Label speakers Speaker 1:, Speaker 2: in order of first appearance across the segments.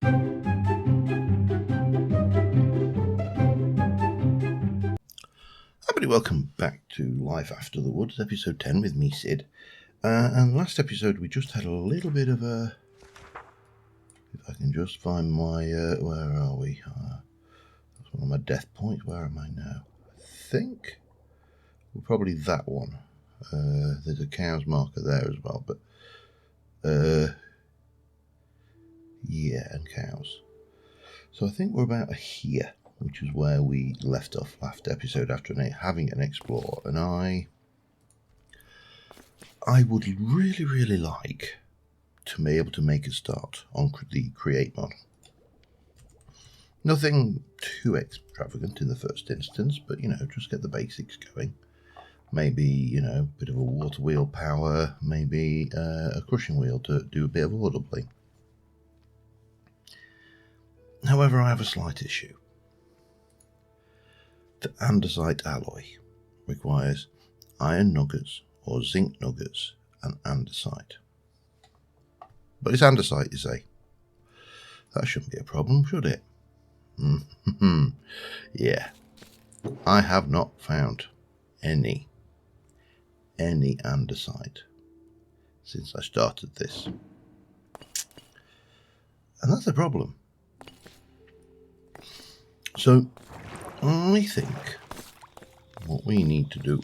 Speaker 1: Everybody, welcome back to Life After the Woods, episode 10 with me, Sid. And last episode we just had a little bit of a... If I can just find my... where are we? That's one of my death points. Where am I now? I think we're probably that one. There's a cow's marker there as well, but... yeah, and cows. So I think we're about here, which is where we left off last episode after having an explore, and I would really like to be able to make a start on the create mod. Nothing too extravagant in the first instance, but just get the basics going. Maybe a bit of a water wheel power, maybe a crushing wheel to do a bit of order doubling. However, I have a slight issue. The andesite alloy requires iron nuggets or zinc nuggets and andesite. But it's andesite, you say. That shouldn't be a problem, should it? Yeah. I have not found any andesite since I started this. And that's a problem. So, I think what we need to do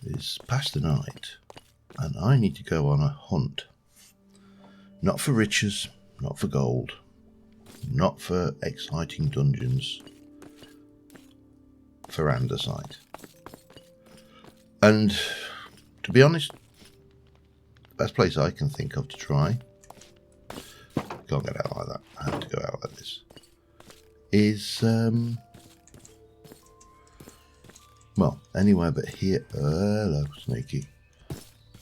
Speaker 1: is pass the night, and I need to go on a hunt. Not for riches, not for gold, not for exciting dungeons, for andesite. And to be honest, the best place I can think of to try, can't get out like that, I have to go out like this, is, well, anywhere but here. Hello, Snaky.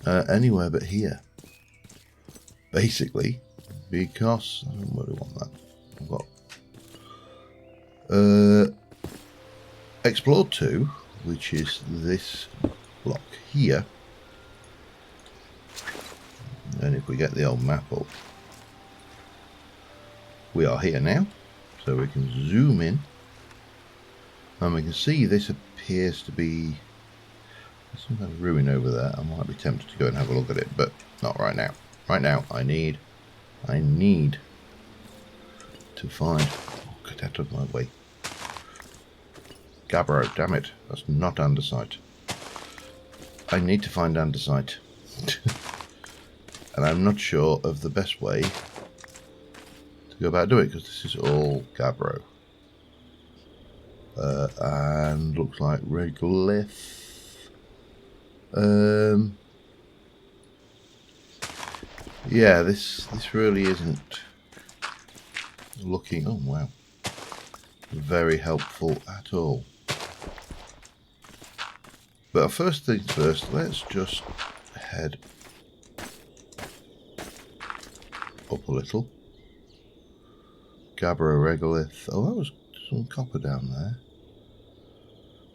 Speaker 1: Anywhere but here. Basically, because I don't really want that. I've got Explore 2, which is this block here. And if we get the old map up, we are here now. So we can zoom in, and we can see this appears to be some kind of ruin over there. I might be tempted to go and have a look at it, but not right now. Right now, I need to find. Oh, get out of my way, Gabbro! Damn it, that's not andesite. I need to find andesite, and I'm not sure of the best way go about doing it, because this is all Gabbro. And looks like regolith. Yeah, this really isn't looking, oh wow, very helpful at all. But first things first, let's just head up a little. Gabbro, regolith. Oh, that was some copper down there.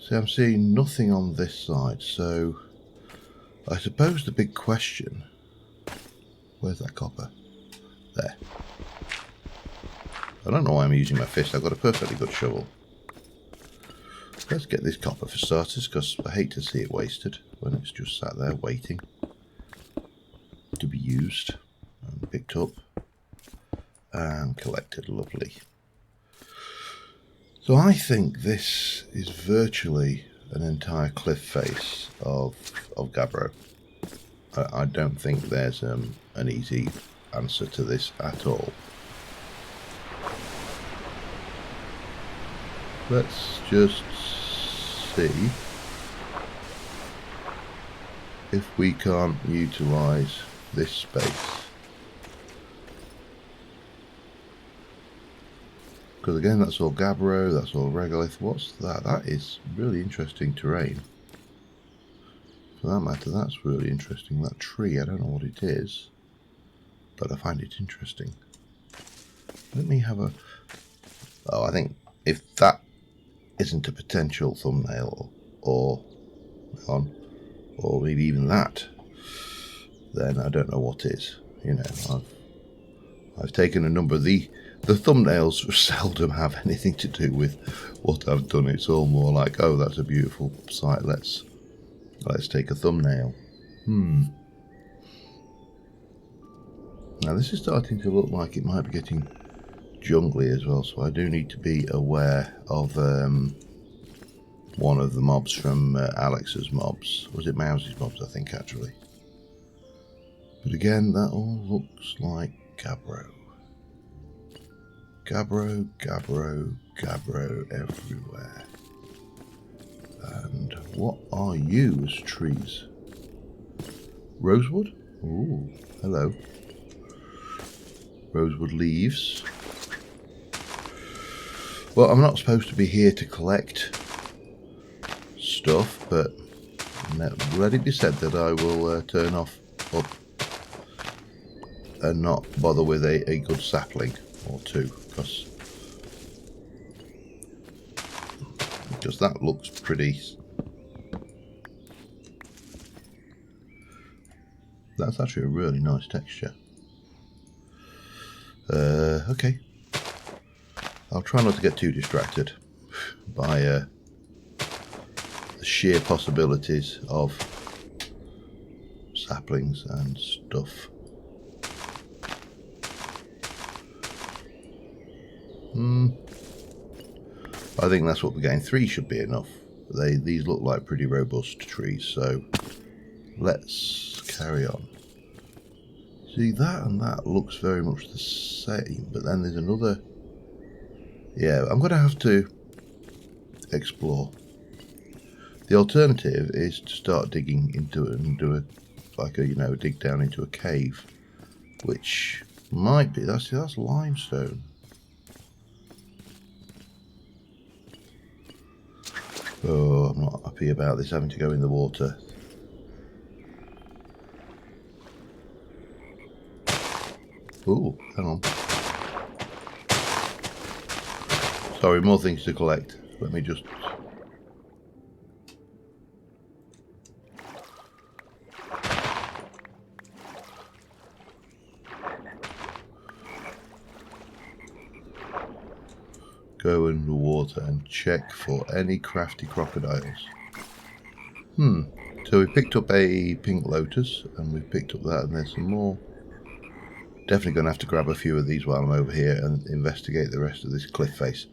Speaker 1: See, I'm seeing nothing on this side, so I suppose the big question... Where's that copper? There. I don't know why I'm using my fist. I've got a perfectly good shovel. Let's get this copper for starters, because I hate to see it wasted when it's just sat there waiting to be used and picked up and collected. Lovely. So I think this is virtually an entire cliff face of Gabbro. I don't think there's an easy answer to this at all. Let's just see if we can't utilise this space. Because again, that's all Gabbro, that's all regolith. What's that? That is really interesting terrain. For that matter, that's really interesting. That tree, I don't know what it is, but I find it interesting. Let me have a... Oh, I think if that isn't a potential thumbnail, or maybe even that, then I don't know what is. You know, I've taken a number of the thumbnails seldom have anything to do with what I've done. It's all more like, oh, that's a beautiful site, let's take a thumbnail. Now this is starting to look like it might be getting jungly as well, so I do need to be aware of one of the mobs from Alex's mobs. Was it Mouse's mobs, I think, actually. But again, that all looks like Gabbro. Gabbro, Gabbro, Gabbro everywhere. And what are you as trees? Rosewood? Ooh, hello. Rosewood leaves. Well, I'm not supposed to be here to collect stuff, but let it be said that I will turn off up and not bother with a good sapling or two, because that looks pretty. That's actually a really nice texture. Okay. I'll try not to get too distracted by the sheer possibilities of saplings and stuff. I think that's what we're getting. 3 should be enough. These look like pretty robust trees, so let's carry on. See, that and that looks very much the same, but then there's another. Yeah, I'm going to have to explore. The alternative is to start digging into it and do dig down into a cave, which might be. That's limestone. Oh, I'm not happy about this having to go in the water. Ooh, hang on. Sorry, more things to collect. Let me just. Go in the water and check for any crafty crocodiles. So we picked up a pink lotus, and we've picked up that, and there's some more. Definitely going to have to grab a few of these while I'm over here and investigate the rest of this cliff face.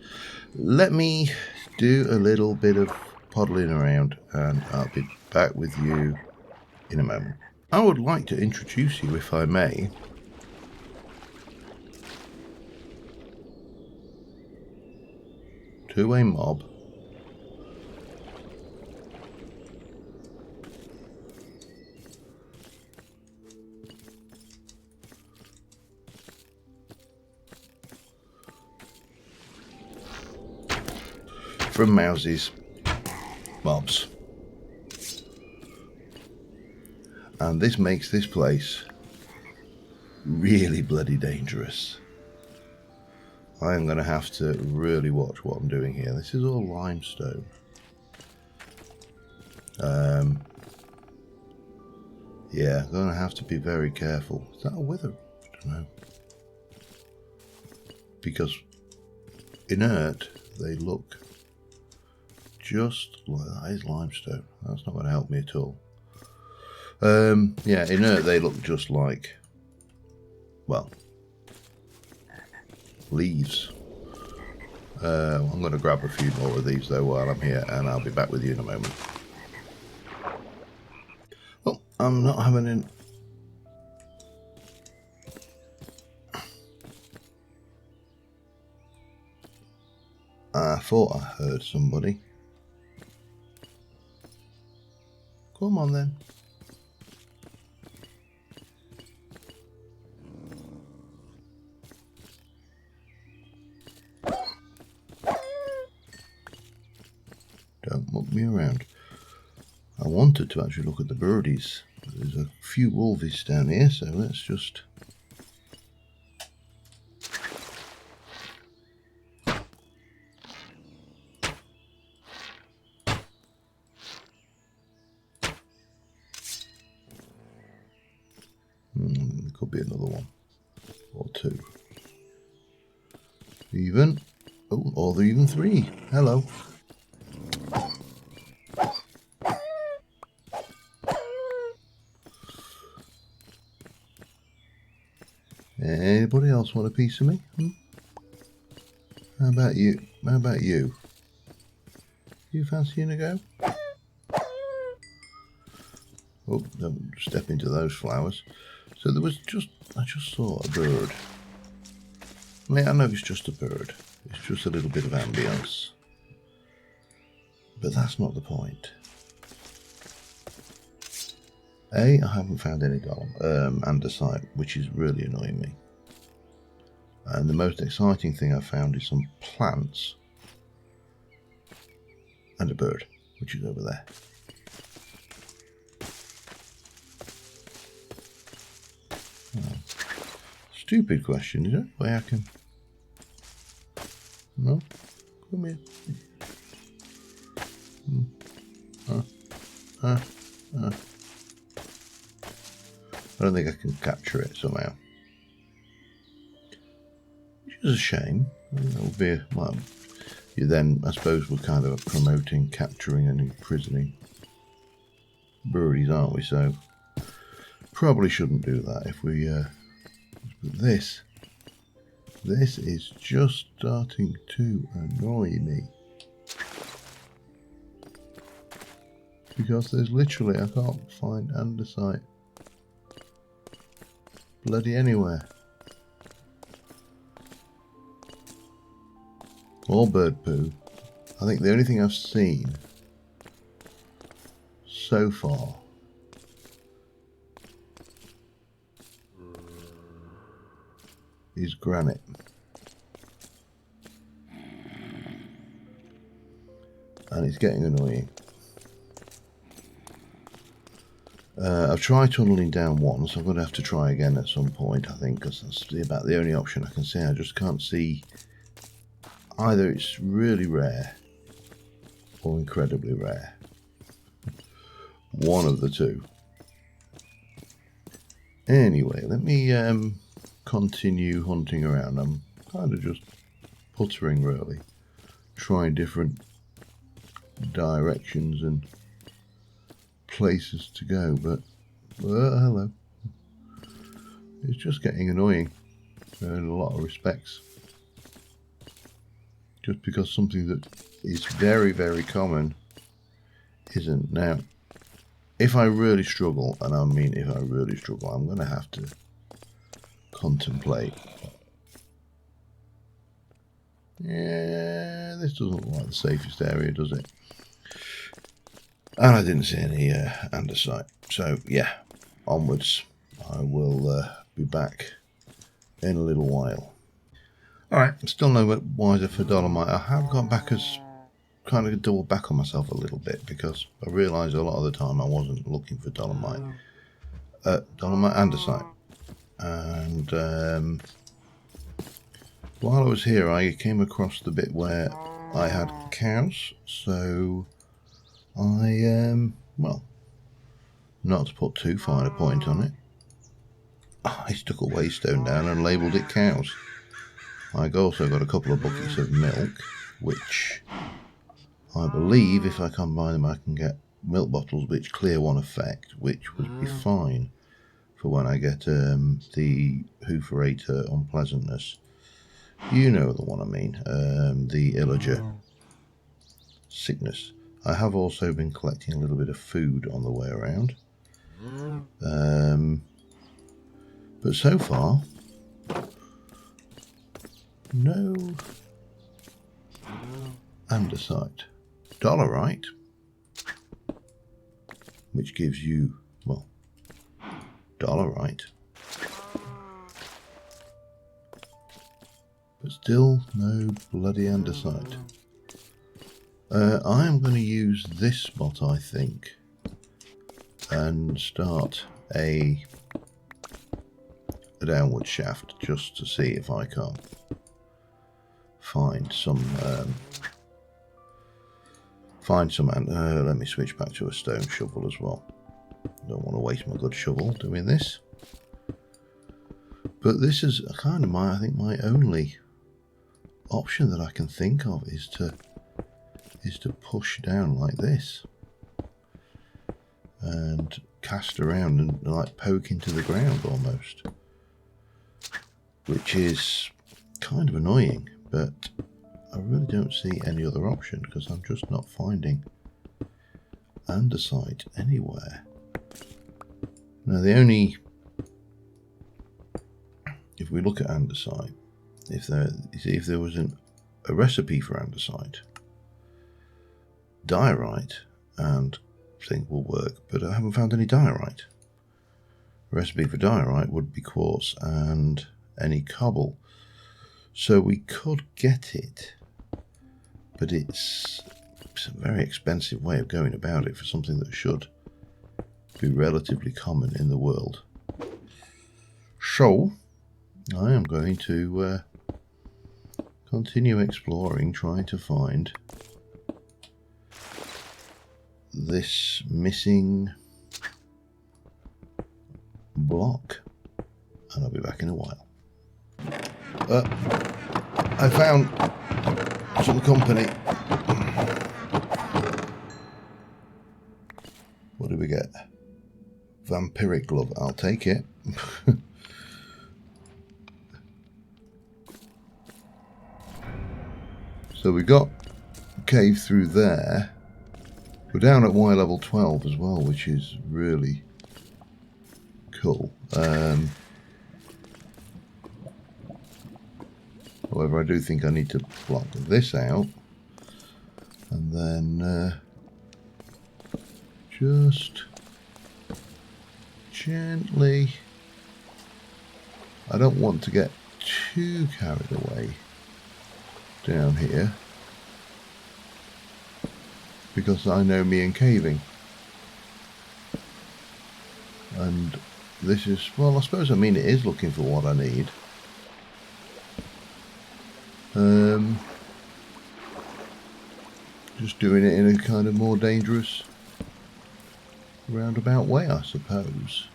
Speaker 1: Let me do a little bit of poddling around, and I'll be back with you in a moment. I would like to introduce you, if I may, to a mob from Mouse's mobs, and this makes this place really bloody dangerous. I am going to have to really watch what I'm doing here. This is all limestone. Yeah, I'm going to have to be very careful. Is that a wither? I don't know. Because inert, they look just like that. Is limestone. That's not going to help me at all. Yeah, inert, they look just like, well, leaves. I'm going to grab a few more of these though while I'm here, and I'll be back with you in a moment. Well, I'm not having an. I thought I heard somebody. Come on then. Don't muck me around. I wanted to actually look at the birdies. There's a few wolves down here, so let's just. There could be another one or two. Even. Oh, or there even 3. Hello. Anybody else want a piece of me? How about you? How about you? You fancying a go? Oh, don't step into those flowers. So there was I just saw a bird. I mean, I know it's just a bird. It's just a little bit of ambience. But that's not the point. I haven't found any andesite, which is really annoying me. And the most exciting thing I found is some plants and a bird, which is over there. Oh. Stupid question, is it? Where I can... No? Come here. I don't think I can capture it somehow. Which is a shame. That would be well, you then, I suppose, we're kind of promoting capturing and imprisoning birdies, aren't we? So probably shouldn't do that. If we this is just starting to annoy me, because there's literally, I can't find andesite bloody anywhere. Or bird poo. I think the only thing I've seen so far is granite. And it's getting annoying. I've tried tunneling down once. I'm going to have to try again at some point, I think, because that's about the only option I can see. I just can't see. Either it's really rare or incredibly rare. One of the two. Anyway, let me continue hunting around. I'm kind of just puttering, really. Trying different directions and places to go, but hello. It's just getting annoying in a lot of respects. Just because something that is very, very common isn't. Now, if I really struggle, and I mean if I really struggle, I'm going to have to contemplate. Yeah, this doesn't look like the safest area, does it? And I didn't see any andesite. So, yeah, onwards. I will be back in a little while. Alright, still no wiser for dolomite. I have gone back as kind of double back on myself a little bit, because I realised a lot of the time I wasn't looking for dolomite. Dolomite andesite. And while I was here, I came across the bit where I had cows, so I, well, not to put too fine a point on it, I stuck a waystone down and labelled it cows. I also got a couple of buckets of milk, which I believe if I combine them I can get milk bottles which clear one effect, which would be fine for when I get the Hooferator unpleasantness. You know the one I mean, the Illager sickness. I have also been collecting a little bit of food on the way around. But so far, no andesite. Dolerite, which gives you, well, dolerite. But still no bloody andesite. I am going to use this spot, I think, and start a downward shaft just to see if I can't find some let me switch back to a stone shovel as well. Don't want to waste my good shovel doing this. But this is kind of I think my only option that I can think of is to push down like this and cast around and like poke into the ground almost, which is kind of annoying, but I really don't see any other option because I'm just not finding andesite anywhere. Now if we look at andesite, if there was a recipe for andesite, diorite and thing will work, but I haven't found any diorite. A recipe for diorite would be quartz and any cobble, so we could get it, but it's a very expensive way of going about it for something that should be relatively common in the world. So I am going to continue exploring, trying to find this missing block, and I'll be back in a while. I found some company. What do we get? Vampiric glove. I'll take it. So we got a cave through there. We're down at Y level 12 as well, which is really cool. However, I do think I need to block this out and then just gently. I don't want to get too carried away down here, because I know me and caving, and this is, well, I suppose, I mean, it is looking for what I need. Just doing it in a kind of more dangerous roundabout way, I suppose.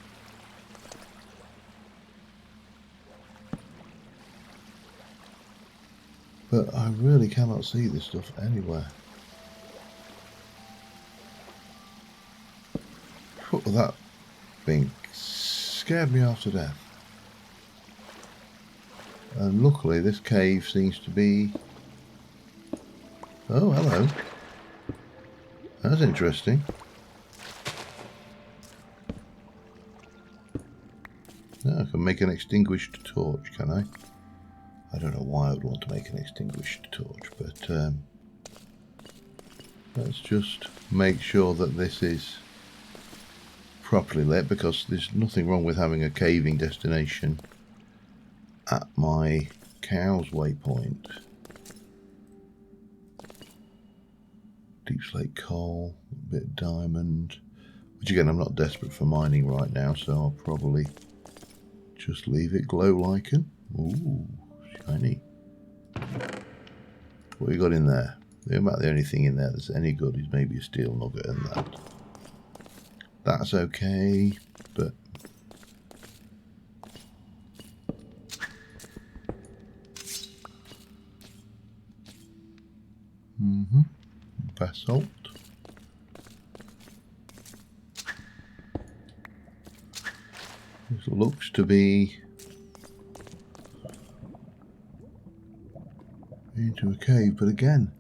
Speaker 1: But I really cannot see this stuff anywhere. That thing scared me half to death. And luckily this cave seems to be... Oh, hello. That's interesting. Now I can make an extinguished torch, can I? I don't know why I would want to make an extinguished torch, but let's just make sure that this is properly lit, because there's nothing wrong with having a caving destination at my cow's waypoint. Deep slate coal, a bit of diamond, which again, I'm not desperate for mining right now, so I'll probably just leave it glow lichen. Ooh, shiny. What you got in there? About the only thing in there that's any good is maybe a steel nugget, and that's okay, but basalt. This looks to be into a cave, but again,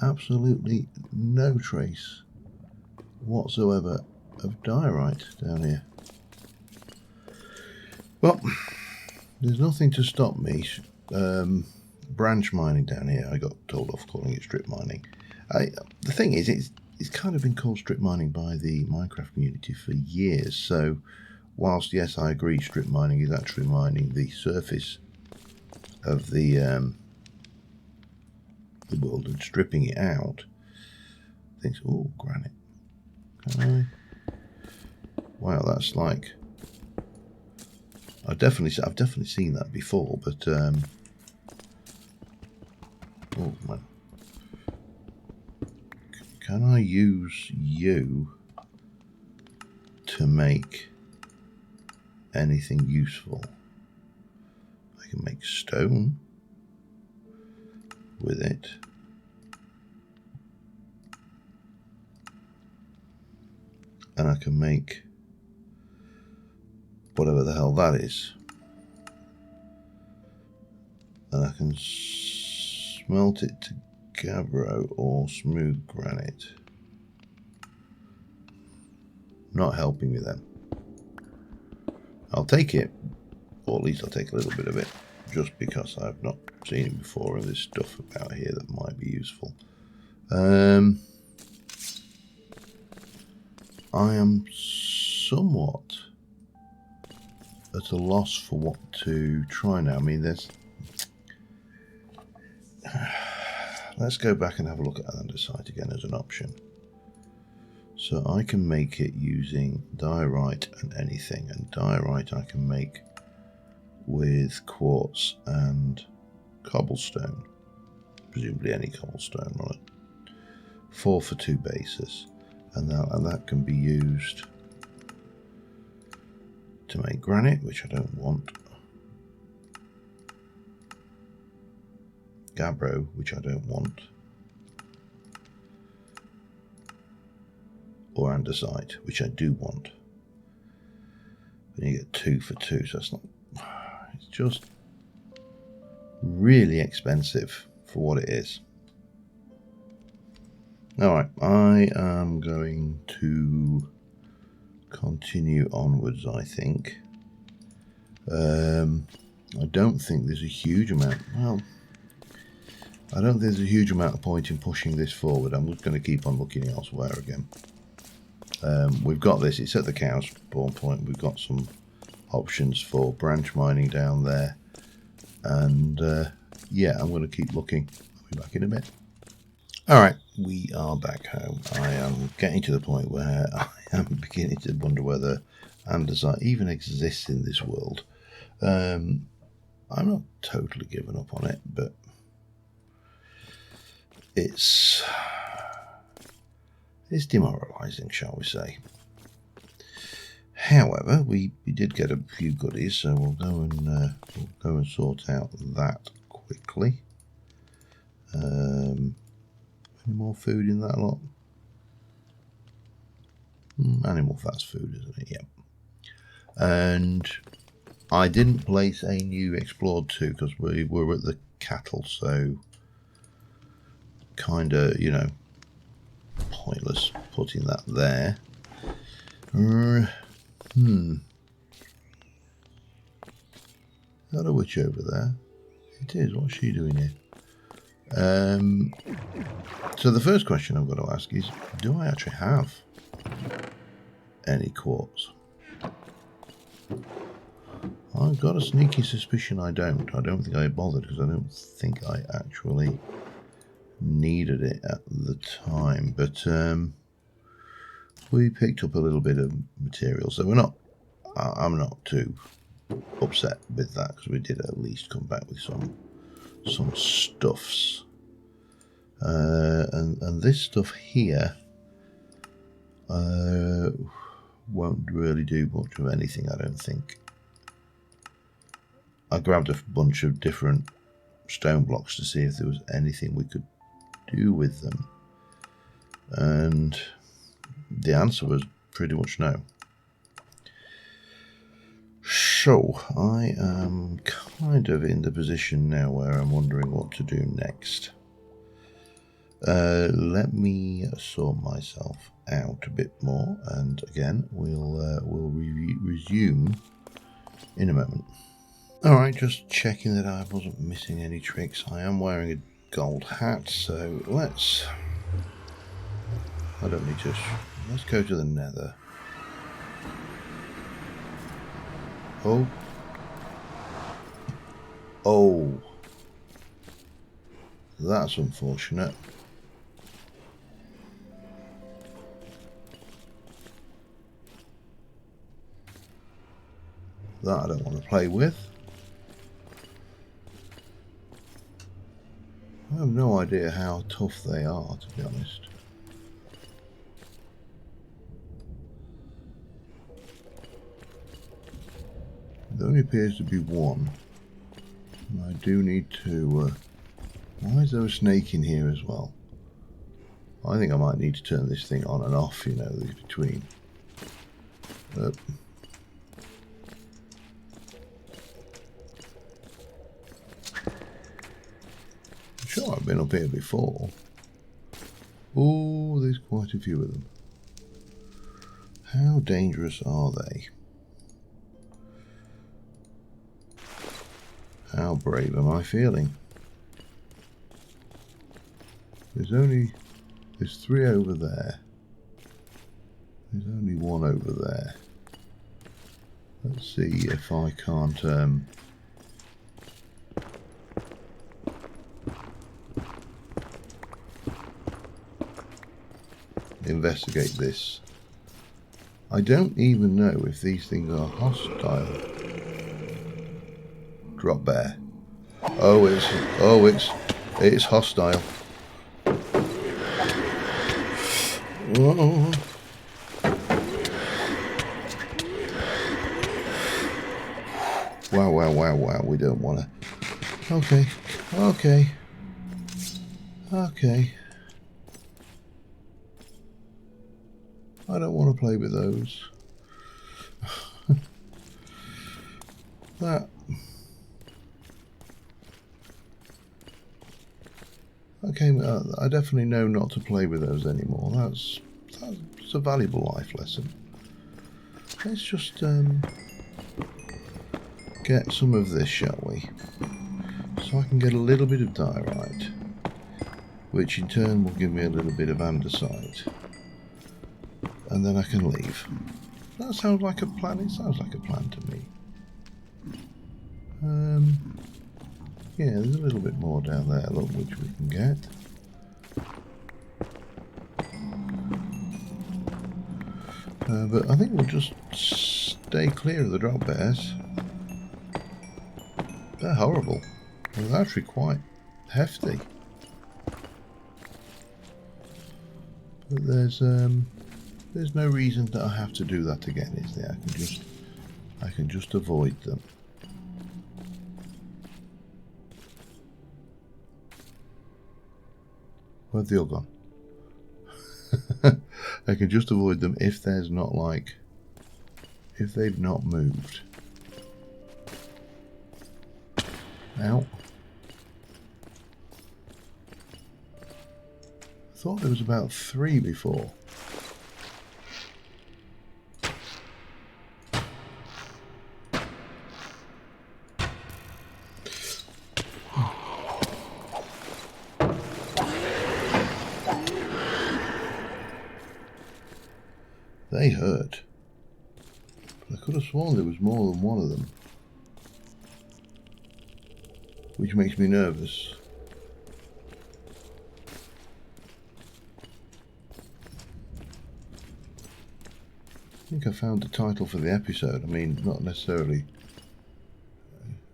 Speaker 1: absolutely no trace whatsoever of diorite down here. Well, there's nothing to stop me branch mining down here. I got told off calling it strip mining. The thing is, it's kind of been called strip mining by the Minecraft community for years, so whilst yes, I agree, strip mining is actually mining the surface of the world and stripping it out. Thinks, oh, granite. Can I? Wow, that's like, I've definitely seen that before, but oh man, can I use you to make anything useful? I can make stone. with it. And I can make whatever the hell that is. And I can smelt it to gabbro or smooth granite. Not helping me then. I'll take it, or at least I'll take a little bit of it, just because I've not seen it before and there's stuff about here that might be useful. I am somewhat at a loss for what to try now. I mean, there's... Let's go back and have a look at andesite again as an option. So I can make it using diorite and anything. And diorite I can make with quartz and cobblestone. Presumably any cobblestone, right? 4 for 2 basis. And that can be used to make granite, which I don't want. Gabbro, which I don't want. Or andesite, which I do want. And you get 2 for 2, so it's not... It's just really expensive for what it is. Alright, I am going to continue onwards, I think. I don't think there's a huge amount... Well, I don't think there's a huge amount of point in pushing this forward. I'm just going to keep on looking elsewhere again. We've got this, it's at the cow's spawn point. We've got some options for branch mining down there. And yeah, I'm going to keep looking. I'll be back in a bit. Alright, we are back home. I am getting to the point where I am beginning to wonder whether andesite even exists in this world. I'm not totally given up on it, but it's demoralising, shall we say. However, we did get a few goodies, so we'll go and sort out that quickly. Any more food in that lot? Animal fast food, isn't it? Yep. And I didn't place a new Explored 2 because we were at the cattle, so kind of, you know, pointless putting that there. Is that a witch over there? It is. What's she doing here? So the first question I've got to ask is, do I actually have any quartz? I've got a sneaky suspicion I don't. I don't think I bothered because I don't think I actually needed it at the time. But we picked up a little bit of material, so I'm not too upset with that because we did at least come back with some stuffs. And this stuff here won't really do much of anything, I don't think. I grabbed a bunch of different stone blocks to see if there was anything we could do with them, and the answer was pretty much no. So I am kind of in the position now where I'm wondering what to do next. Let me sort myself out a bit more, and again we'll resume in a moment. Alright, just checking that I wasn't missing any tricks. I am wearing a gold hat, so let's go to the nether. Oh, that's unfortunate. That I don't want to play with. I have no idea how tough they are, to be honest. There only appears to be one. I do need to Why is there a snake in here as well? I think I might need to turn this thing on and off, you know, between. I'm sure I've been up here before. Oh, there's quite a few of them. How dangerous are they? How brave am I feeling? There's 3 over there. There's only 1 over there. Let's see if I can't investigate this. I don't even know if these things are hostile. Drop bear. Oh, it's hostile. Whoa. Wow. We don't want to. Okay. I don't want to play with those. That. Okay, I definitely know not to play with those anymore. That's a valuable life lesson. Let's just get some of this, shall we? So I can get a little bit of diorite, which in turn will give me a little bit of andesite. And then I can leave. That sounds like a plan. It sounds like a plan to me. Yeah, there's a little bit more down there, look, which we can get. But I think we'll just stay clear of the drop bears. They're horrible. They're actually quite hefty. But there's no reason that I have to do that again, is there? I can just avoid them. Where've they all gone? I can just avoid them if there's not if they've not moved. Ow. I thought there was about 3 before. They hurt. I could have sworn there was more than 1 of them. Which makes me nervous. I think I found the title for the episode. I mean, not necessarily.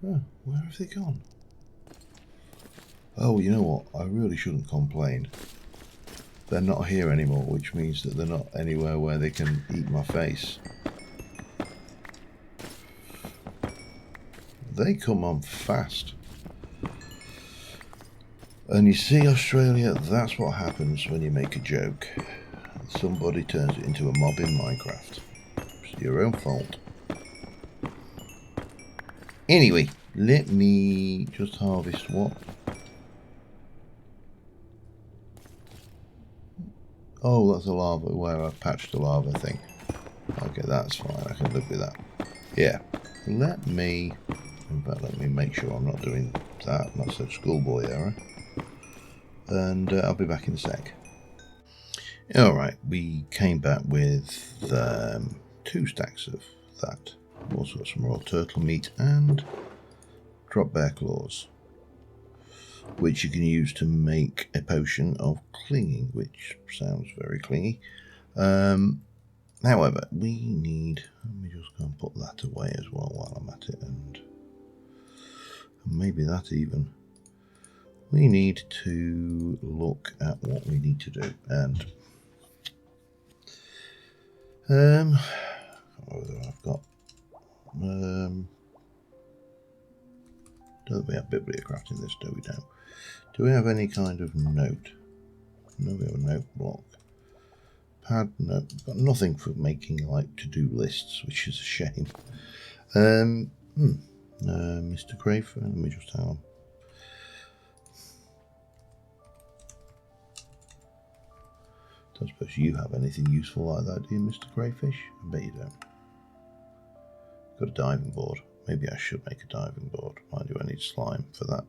Speaker 1: Oh, where have they gone? Oh, you know what? I really shouldn't complain. They're not here anymore, which means that they're not anywhere where they can eat my face. They come on fast. And you see, Australia, that's what happens when you make a joke. Somebody turns it into a mob in Minecraft. It's your own fault. Anyway, let me just harvest what? Oh, that's a lava, where I patched the lava thing. Okay, that's fine, I can live with that. Yeah, let me make sure I'm not doing that. That's a schoolboy error. And I'll be back in a sec. Alright, we came back with 2 stacks of that. Also got some raw turtle meat and drop bear claws, which you can use to make a potion of clinging, which sounds very clingy. However, we need, let me just go and put that away as well while I'm at it, and maybe that even. We need to look at what we need to do, and whether I've got Don't we have bibliocraft in this, do we now? Do we have any kind of note? No, we have a note block. Pad, no, got nothing for making like to-do lists, which is a shame. Mr. Crayfish, let me just have. Don't suppose you have anything useful like that, do you, Mr. Crayfish? I bet you don't. Got a diving board. Maybe I should make a diving board. Why do I need slime for that?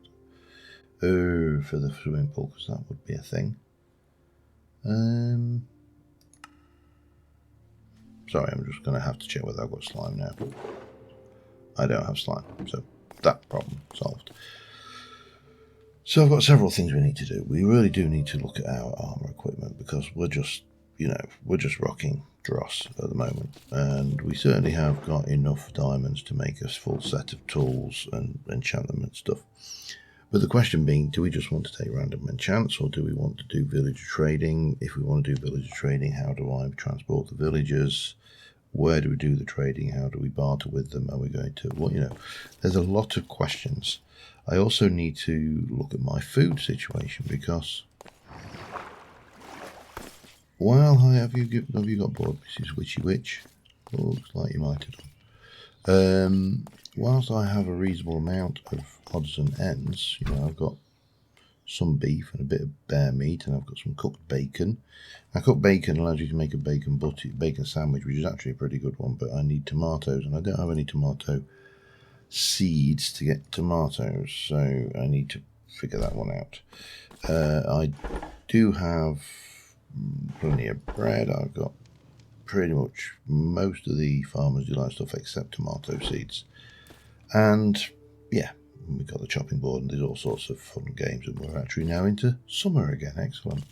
Speaker 1: Oh, for the swimming pool, because that would be a thing. Sorry, I'm just going to have to check whether I've got slime now. I don't have slime, so that problem solved. So I've got several things we need to do. We really do need to look at our armor equipment because we're just, we're just rocking dross at the moment. And we certainly have got enough diamonds to make us full set of tools and enchantment and stuff. But the question being, do we just want to take random enchants or do we want to do villager trading? If we want to do villager trading, how do I transport the villagers? Where do we do the trading? How do we barter with them? Are we going to, well, there's a lot of questions. I also need to look at my food situation because, well, hi, have you got bored, Mrs. Witchy Witch? Oh, looks like you might have. Whilst I have a reasonable amount of odds and ends, I've got some beef and a bit of bear meat, and I've got some cooked bacon. Now, cooked bacon allows you to make a bacon sandwich, which is actually a pretty good one, but I need tomatoes, and I don't have any tomato seeds to get tomatoes, so I need to figure that one out. I do have plenty of bread. I've got pretty much most of the Farmers Delight stuff except tomato seeds. And yeah, we've got the chopping board and there's all sorts of fun games, and we're actually now into summer again. Excellent.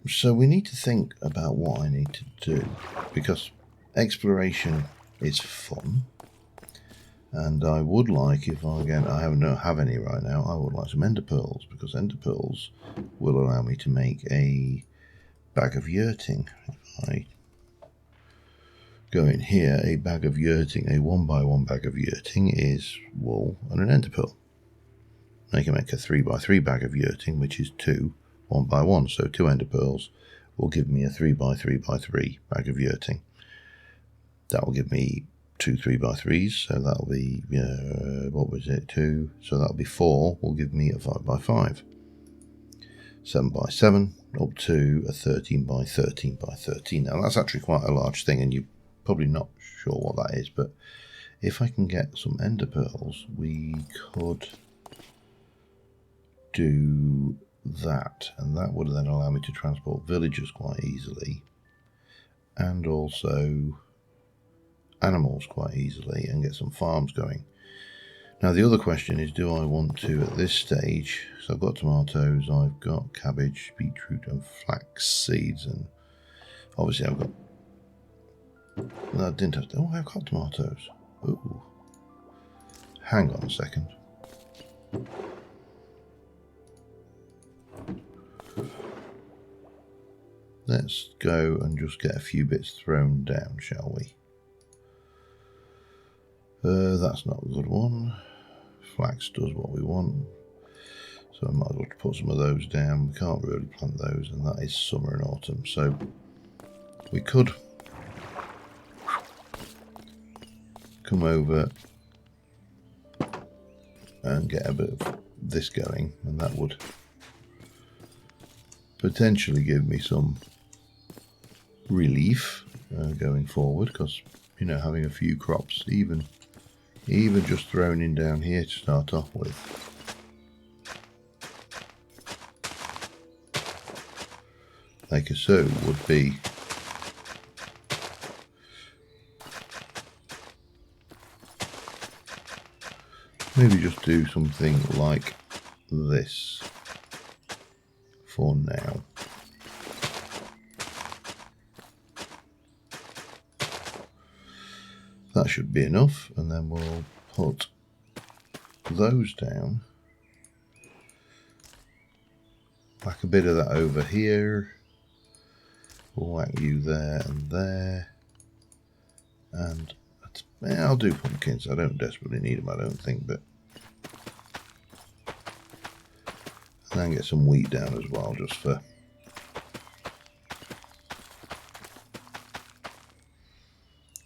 Speaker 1: So we need to think about what I need to do, because exploration is fun, and I would like, if I don't have any right now, I would like some ender pearls, because ender pearls will allow me to make a bag of yurting. If I go in here, a bag of yurting, a 1x1 bag of yurting is wool and an ender pearl. I can make a 3x3 bag of yurting, which is 2 1x1, so 2 ender pearls will give me a 3x3x3 bag of yurting. That will give me 2 3x3s, so that'll be, 2, so that'll be 4, will give me a 5x5. 7x7, up to a 13x13x13. Now that's actually quite a large thing, and you're probably not sure what that is, but if I can get some ender pearls, we could do that, and that would then allow me to transport villagers quite easily, and also animals quite easily, and get some farms going. Now the other question is, do I want to, at this stage, so I've got tomatoes, I've got cabbage, beetroot and flax seeds, and obviously I've got, no, I didn't have to, oh, I've got tomatoes. Ooh, hang on a second. Let's go and just get a few bits thrown down, shall we? That's not a good one. Flax does what we want, so I might as well put some of those down. We can't really plant those, and that is summer and autumn, so we could come over and get a bit of this going, and that would potentially give me some relief going forward, because having a few crops, even just thrown in down here to start off with, like so, would be maybe just do something like this for now. That should be enough, and then we'll put those down. Whack a bit of that over here. We'll whack you there and there. And that's Yeah, I'll do pumpkins. I don't desperately need them, I don't think, but... And then get some wheat down as well, just for...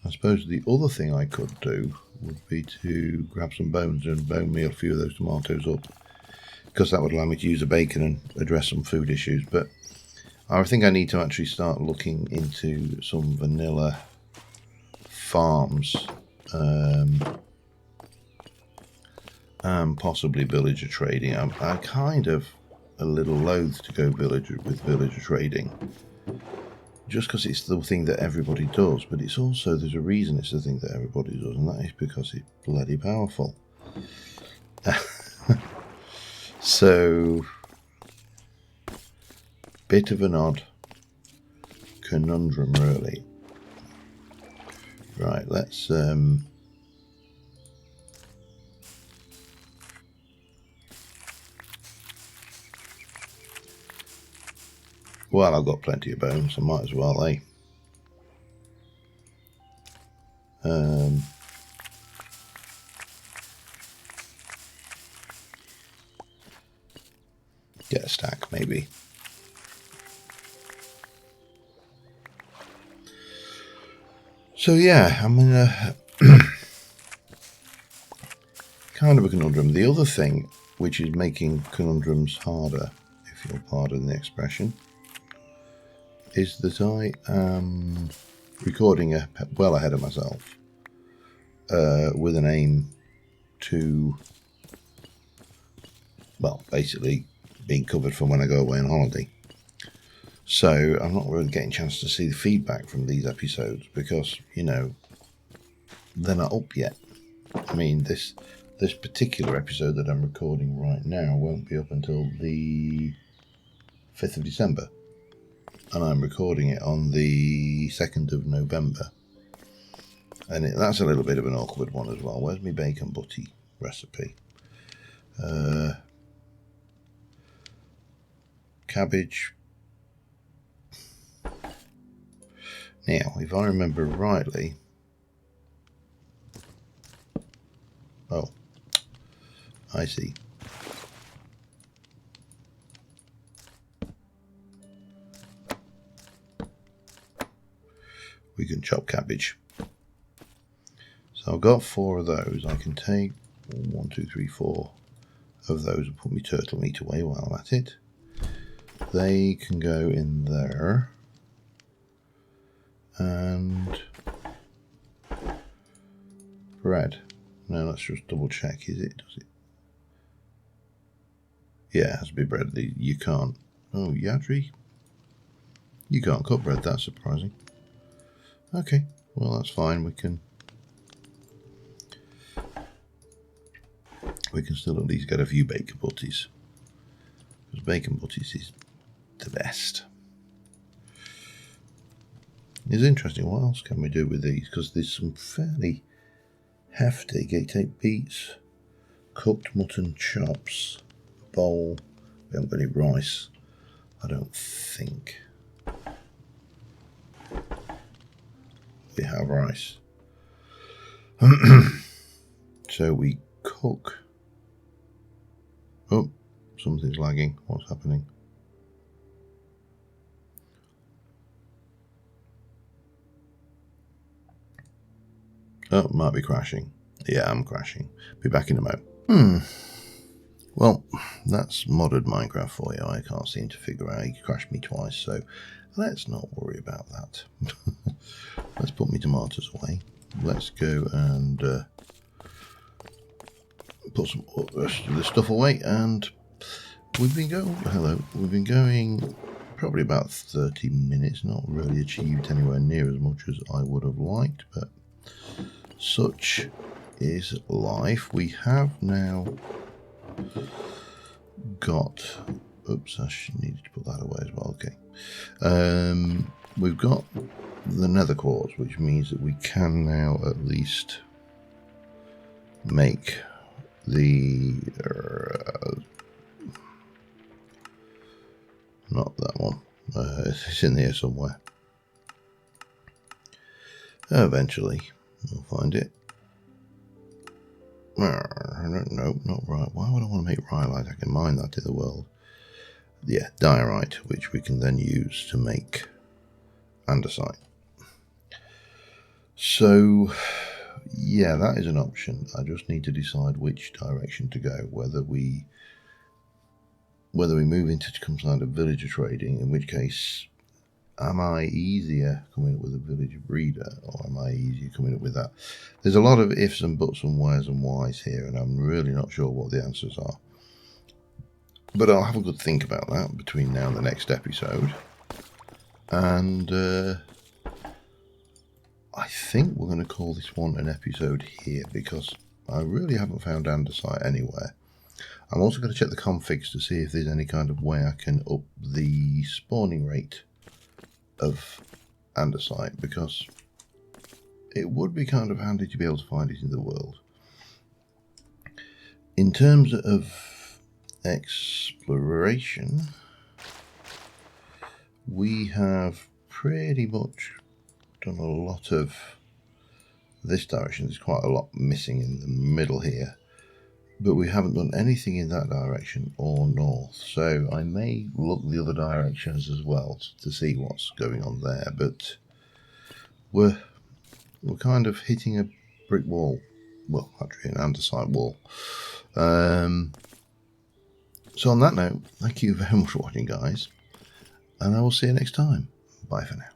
Speaker 1: I suppose the other thing I could do would be to grab some bones and bone meal a few of those tomatoes up, because that would allow me to use the bacon and address some food issues. But I think I need to actually start looking into some vanilla farms and possibly villager trading. I'm kind of a little loath to go villager trading, just because it's the thing that everybody does, but it's also, there's a reason it's the thing that everybody does, and that is because it's bloody powerful. So, bit of an odd conundrum, really. Right, let's well, I've got plenty of bones, I might as well, eh? Get a stack, maybe. So yeah, I mean, kind of a conundrum. The other thing, which is making conundrums harder, if you'll pardon the expression, is that I am recording well ahead of myself, with an aim to, well, basically being covered for when I go away on holiday. So I'm not really getting a chance to see the feedback from these episodes because, you know, they're not up yet. I mean, this particular episode that I'm recording right now won't be up until the 5th of December. And I'm recording it on the 2nd of November. And that's a little bit of an awkward one as well. Where's my bacon butty recipe? Cabbage. Now, if I remember rightly... Oh, I see. We can chop cabbage. So I've got 4 of those. I can take 1, 2, 3, 4 of those and put my turtle meat away while I'm at it. They can go in there. And bread. Now let's just double check. Is it? Does it? Yeah, it has to be bread. You can't. Oh, Yadri. You can't cook bread. That's surprising. Okay, well that's fine. We can still at least get a few bacon butties, because bacon butties is the best. It's interesting. What else can we do with these? Because there's some fairly hefty. You take beets, cooked mutton chops, bowl. We haven't got any rice, I don't think. We have rice. So we cook. Oh, something's lagging. What's happening? Oh, might be crashing. Yeah, I'm crashing. Be back in a moment. Well, that's modded Minecraft for you. I can't seem to figure out. He crashed me twice, so let's not worry about that. Let's put my tomatoes away. Let's go and put some of this stuff away. And we've been going probably about 30 minutes. Not really achieved anywhere near as much as I would have liked, but such is life. We have now got... Oops, I needed to put that away as well. Okay. We've got the nether quartz, which means that we can now at least make the... not that one. It's in here somewhere. Eventually, we'll find it. No, not right. Why would I want to make rhyolite? I can mine that in the world. Yeah, diorite, which we can then use to make andesite. So, yeah, that is an option. I just need to decide which direction to go. Whether we move into some kind of villager trading, in which case, am I easier coming up with a villager breeder, or am I easier coming up with that? There's a lot of ifs and buts and wheres and whys here, and I'm really not sure what the answers are. But I'll have a good think about that between now and the next episode. And I think we're going to call this one an episode here, because I really haven't found andesite anywhere. I'm also going to check the configs to see if there's any kind of way I can up the spawning rate of andesite, because it would be kind of handy to be able to find it in the world. In terms of exploration, we have pretty much done a lot of this direction. There's quite a lot missing in the middle here, but we haven't done anything in that direction or north, so I may look the other directions as well to see what's going on there. But we're kind of hitting a brick wall. Well, actually an andesite wall. So on that note, thank you very much for watching, guys, and I will see you next time. Bye for now.